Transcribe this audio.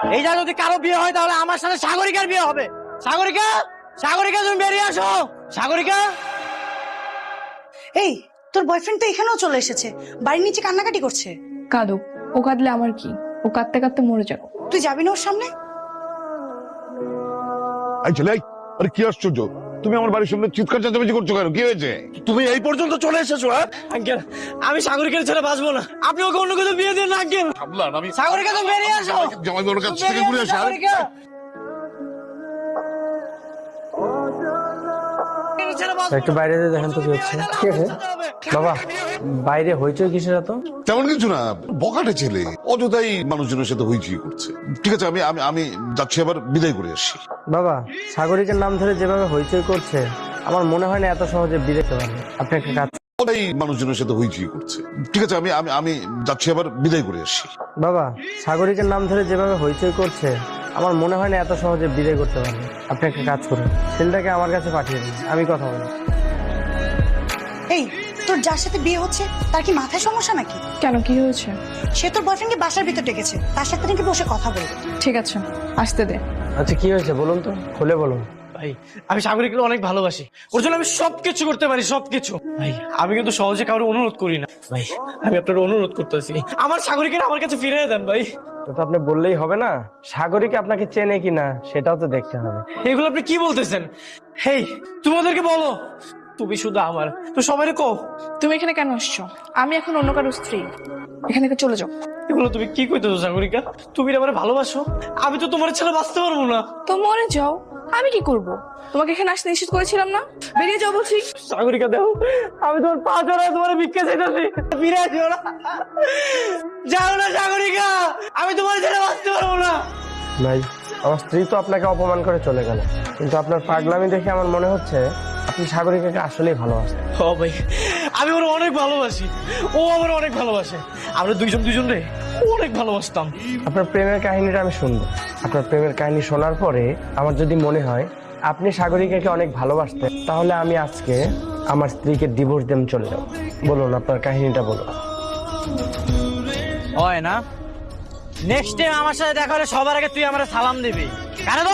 এই যা যদি কারো বিয়ে হয় তাহলে আমার সাথে সাগরিকার বিয়ে হবে। সাগরিকা, সাগরিকা তুমি বেরিয়ে আসো। সাগরিকা, এই তোর বয়ফ্রেন্ড তো এখানেও চলে এসেছে, বাড়ির নিচে কান্নাকাটি করছে। কাঁদুক, ও কাঁদলে আমার কি? ও কাঁদতে কাঁদতে মরে যাবো। তুই যাবি না ওর সামনে? এই ছেলে, আরে কি আশ্চর্য, তুমি আমার বাড়ির সামনে চিৎকার চেঁচামেচি করছো কেন? কি হয়েছে? তুমি এই পর্যন্ত চলে এসেছো? আঙ্কেল আমি সাগরিকার ছেড়ে বাঁচবো না, আপনি ওকে অন্য কোথাও বিয়ে দেন না আঙ্কেল। সামলান, আমি সাগরিকা তুমি বেরিয়ে আসো। জামাই বাবুর কাছ থেকে ঘুরে আসি। সাগরিকা, একটু বাইরে যেয়ে দেখেন তো কি হচ্ছে। ঠিক আছে বাবা, বাইরে হইচই কিসের এত? তেমন কিছু না, বকাটে ছেলে অযথাই মানুষজনের সাথে হইচই করছে। ঠিক আছে, আমি আমি আমি যাচ্ছি, আবার বিদায় করে আসি। বাবা, সাগরিকের নাম ধরে যেভাবে হইচই করছে আমার মনে হয় না এত সহজে বিদেতে পারবে। আপনি একটা কাজ, অযথাই মানুষজনের সাথে হইচই করছে। ঠিক আছে, আমি আমি আমি যাচ্ছি, আবার বিদায় করে আসি। বাবা, সাগরিকের নাম ধরে যেভাবে হইচই করছে আমার মনে হয় না এত সহজে বিদায় করতে পারবে। আপনি একটা কাজ করুন, ছেলেটাকে আমার কাছে পাঠিয়ে দিন, আমি কথা বলবো। এই তোর যার সাথে বিয়ে হচ্ছে তার কি মাথায় সমস্যা নাকি? কেন, কি হয়েছে? সে তোর বয়ফ্রেন্ডকে বাসার ভিতর ডেকেছে, তার সাথে নাকি বসে কথা বলবে। ঠিক আছে, আসতে দে। আচ্ছা কি হয়েছে বলুন তো, খুলে বলুন। ভাই আমি সাগরিকাকে অনেক ভালোবাসি, ওর জন্য আমি সবকিছু করতে পারি, সবকিছু। ভাই আমি কিন্তু সহজে কারো অনুরোধ করি না। ভাই আমি আপনার অনুরোধ করতেছি, আমার সাগরিকার আমার কাছে ফিরিয়ে দেন ভাই। তো আপনি বললেই হবে না, সাগরিক আপনাকে চেনে কিনা সেটাও তো দেখতে হবে। এগুলো আপনি কি বলতেছেন? হেই তোমাদেরকে বলো, তুমি শুধু আমার, তো সবাই কো। তুমি এখানে কেন আসছো? আমি এখন অন্য কারো স্ত্রী, এখান থেকে চলে যাও। এগুলো তুমি কি কইতেছো সাগরিকা? তুমি আমার ভালোবাসো, আমি তো তোমার ছেলে বাঁচতে পারবো না। তো মরে যাও, আমি কি করব? তোমাকে এখানে আসতে নিষেধ করেছিলাম না? বেরিয়ে যাও বলছি। সাগরিকা দেখো, আমি তোমার পা জড়ায় তোমার ভিক্ষা চাইতেছি, ফিরে আসিও না, যাও না সাগরিকা, আমি তোমার ছেলে বাঁচতে পারবো না। ভাই, আমার স্ত্রী তো আপনাকে অপমান করে চলে গেল, কিন্তু আপনার পাগলামি দেখে আমার মনে হচ্ছে আপনি সাগরিকাকে আসলেই ভালোবাসেন। ও ভাই আমি ওর অনেক ভালোবাসি, ও আমার অনেক ভালোবাসে, আমরা দুইজন রে অনেক ভালোবাসতাম। আপনার প্রেমের কাহিনীটা আমি শুনবো। আপনার প্রেমের কাহিনী শোনার পরে আমার যদি মনে হয় আপনি সাগরিকাকে অনেক ভালোবাসতেন, তাহলে আমি আজকে আমার স্ত্রীকে ডিভোর্স দিয়ে চলে যাব। বলুন আপনার কাহিনীটা বলুন। হয় না, নেক্সট টাইম আমার সাথে দেখা হলে সবার আগে তুই আমার সালাম দিবি, কারণ